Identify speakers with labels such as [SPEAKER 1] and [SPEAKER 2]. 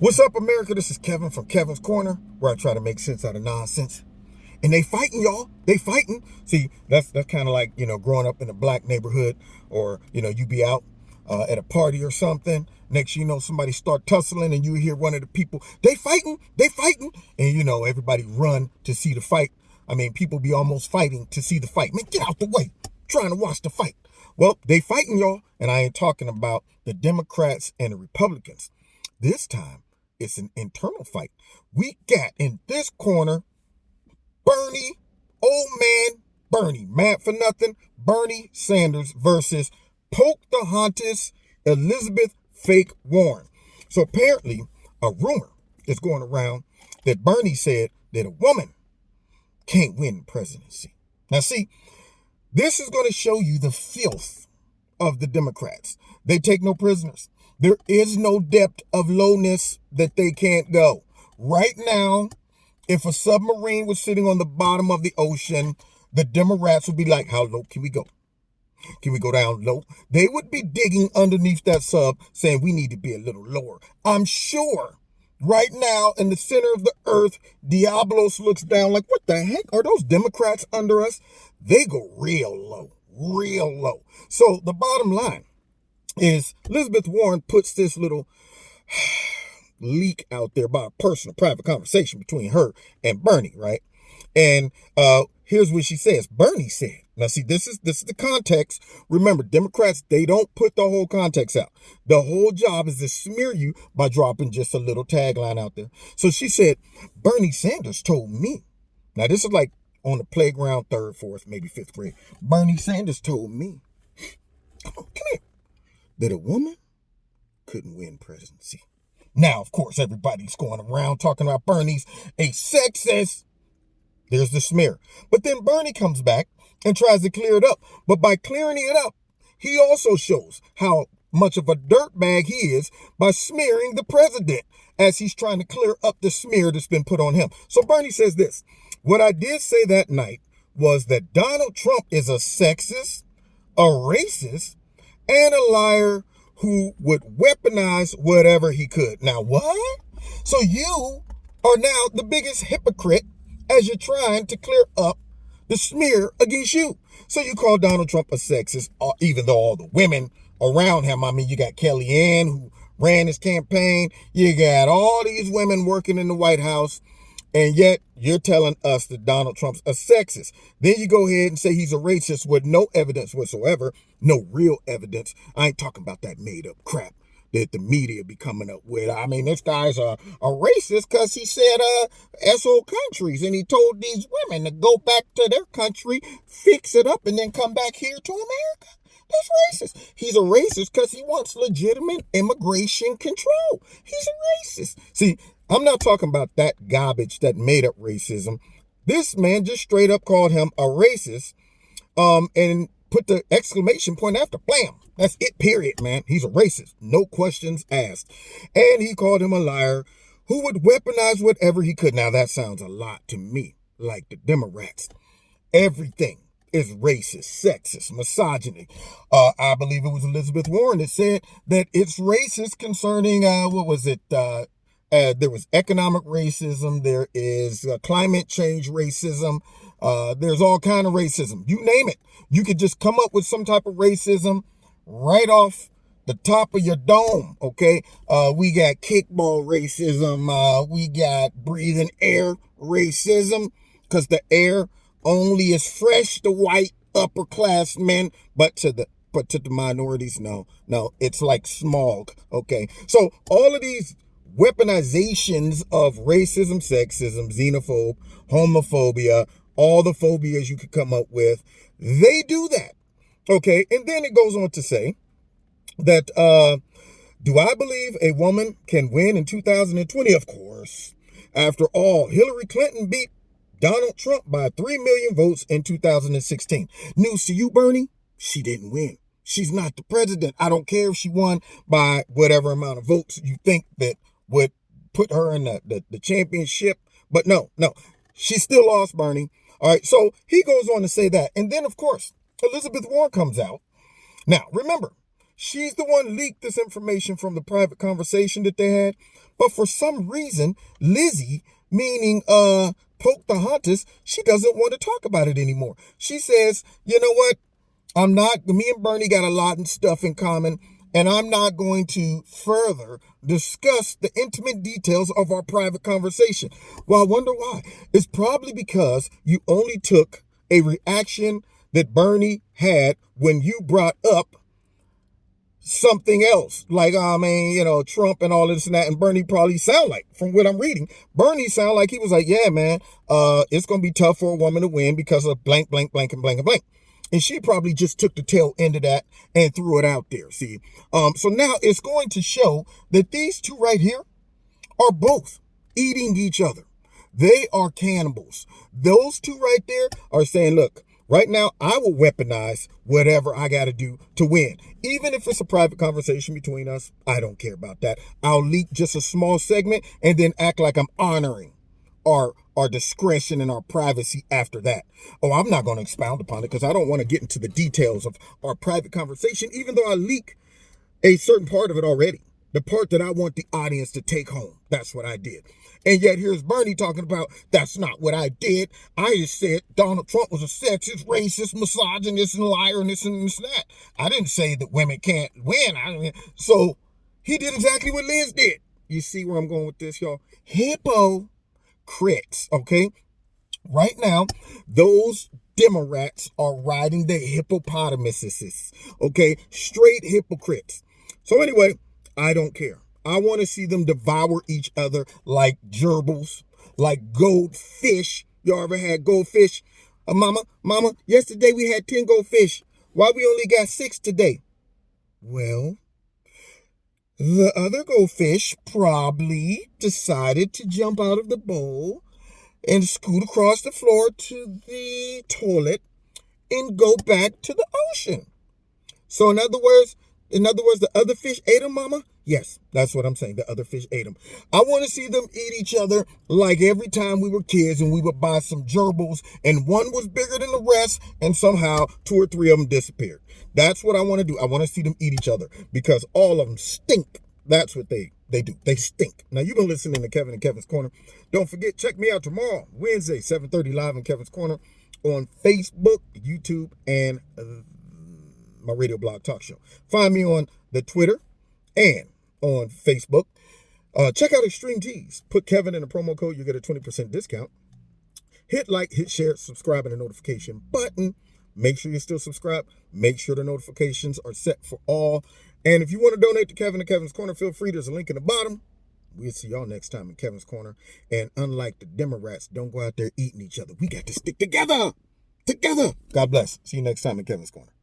[SPEAKER 1] What's up, America? This is Kevin from Kevin's Corner, where I try to make sense out of nonsense. And they fighting, y'all. They fighting. See, that's kind of like, growing up in a black neighborhood, or, you be out at a party or something. Next, somebody start tussling and you hear one of the people, they fighting. And, everybody run to see the fight. I mean, people be almost fighting to see the fight. Man, get out the way. Trying to watch the fight. Well, they fighting, y'all. And I ain't talking about the Democrats and the Republicans. This time, it's an internal fight. We got in this corner Bernie, old man Bernie, mad for nothing, Bernie Sanders versus Pocahontas Elizabeth Fake Warren. So apparently a rumor is going around that Bernie said that a woman can't win the presidency. Now see, this is going to show you the filth of the Democrats. They take no prisoners. There is no depth of lowness that they can't go. Right now, if a submarine was sitting on the bottom of the ocean, the Democrats would be like, how low can we go? Can we go down low? They would be digging underneath that sub saying we need to be a little lower. I'm sure right now in the center of the earth, Diablos looks down like, what the heck? Are those Democrats under us? They go real low, real low. So the bottom line is Elizabeth Warren puts this little leak out there about a personal private conversation between her and Bernie, right? And here's what she says. Bernie said, now see, this is the context. Remember, Democrats, they don't put the whole context out. The whole job is to smear you by dropping just a little tagline out there. So she said, Bernie Sanders told me. Now this is like on the playground, 3rd, 4th, maybe 5th grade. Bernie Sanders told me, come here, that a woman couldn't win presidency. Now, of course, everybody's going around talking about Bernie's a sexist. There's the smear. But then Bernie comes back and tries to clear it up. But by clearing it up, he also shows how much of a dirtbag he is by smearing the president as he's trying to clear up the smear that's been put on him. So Bernie says this, what I did say that night was that Donald Trump is a sexist, a racist, and a liar who would weaponize whatever he could. Now what? So you are now the biggest hypocrite as you're trying to clear up the smear against you. So you call Donald Trump a sexist, even though all the women around him, I mean, you got Kellyanne who ran his campaign. You got all these women working in the White House. And yet you're telling us that Donald Trump's a sexist. Then you go ahead and say he's a racist with no evidence whatsoever. No real evidence. I ain't talking about that made up crap that the media be coming up with. I mean, this guy's a racist because he said SO countries. And he told these women to go back to their country, fix it up, and then come back here to America. That's racist. He's a racist because he wants legitimate immigration control. He's a racist. See, I'm not talking about that garbage, that made up racism. This man just straight up called him a racist and put the exclamation point after. Blam. That's it, period, man. He's a racist. No questions asked. And he called him a liar who would weaponize whatever he could. Now, that sounds a lot to me like the Democrats. Everything is racist, sexist, misogyny. I believe it was Elizabeth Warren that said that it's racist concerning, there was economic racism. There is climate change racism. There's all kind of racism. You name it. You could just come up with some type of racism right off the top of your dome, okay? We got kickball racism. We got breathing air racism because the air only is fresh to white upper class men, but to the minorities, no, it's like smog, okay? So all of these weaponizations of racism, sexism, xenophobe, homophobia, all the phobias you could come up with, they do that, okay? And then it goes on to say that, do I believe a woman can win in 2020? Of course. After all, Hillary Clinton beat Donald Trump by 3 million votes in 2016. News to you, Bernie, she didn't win. She's not the president. I don't care if she won by whatever amount of votes you think that would put her in the championship. But no, she still lost, Bernie. All right, so he goes on to say that. And then, of course, Elizabeth Warren comes out. Now, remember, She's the one leaked this information from the private conversation that they had. But for some reason, Lizzie, meaning Pocahontas, she doesn't want to talk about it anymore. She says, you know what? Me and Bernie got a lot of stuff in common, and I'm not going to further discuss the intimate details of our private conversation. Well, I wonder why. It's probably because you only took a reaction that Bernie had when you brought up something else, like, Trump and all this and that. And Bernie probably sound like, from what I'm reading, Bernie sound like he was like, yeah, man, it's going to be tough for a woman to win because of blank, blank, blank, and blank, and blank. And she probably just took the tail end of that and threw it out there. See, so now it's going to show that these two right here are both eating each other. They are cannibals. Those two right there are saying, look, right now, I will weaponize whatever I got to do to win. Even if it's a private conversation between us, I don't care about that. I'll leak just a small segment and then act like I'm honoring our discretion and our privacy after that. Oh, I'm not going to expound upon it because I don't want to get into the details of our private conversation, even though I leak a certain part of it already. The part that I want the audience to take home. That's what I did. And yet here's Bernie talking about, that's not what I did. I just said Donald Trump was a sexist, racist, misogynist, and liar, and this and this and that. I didn't say that women can't win. So he did exactly what Liz did. You see where I'm going with this, y'all? Hypocrites, okay? Right now, those Democrats are riding the hippopotamuses, okay? Straight hypocrites. So anyway, I don't care. I want to see them devour each other like gerbils, like goldfish. Y'all ever had goldfish? Mama, yesterday we had 10 goldfish. Why we only got 6 today? Well, the other goldfish probably decided to jump out of the bowl and scoot across the floor to the toilet and go back to the ocean. So in other words, the other fish ate them, Mama? Yes, that's what I'm saying. The other fish ate them. I want to see them eat each other like every time we were kids and we would buy some gerbils and one was bigger than the rest and somehow 2 or 3 of them disappeared. That's what I want to do. I want to see them eat each other because all of them stink. That's what they do. They stink. Now, you've been listening to Kevin and Kevin's Corner. Don't forget, check me out tomorrow, Wednesday, 7:30 live in Kevin's Corner on Facebook, YouTube, and my radio blog talk show. Find me on the Twitter and on Facebook. Check out Extreme Tees. Put Kevin in the promo code. You get a 20% discount. Hit like, hit share, subscribe, and the notification button. Make sure you're still subscribed. Make sure the notifications are set for all. And if you want to donate to Kevin and Kevin's Corner, feel free. There's a link in the bottom. We'll see y'all next time in Kevin's Corner. And unlike the Democrats, don't go out there eating each other. We got to stick together. God bless. See you next time in Kevin's Corner.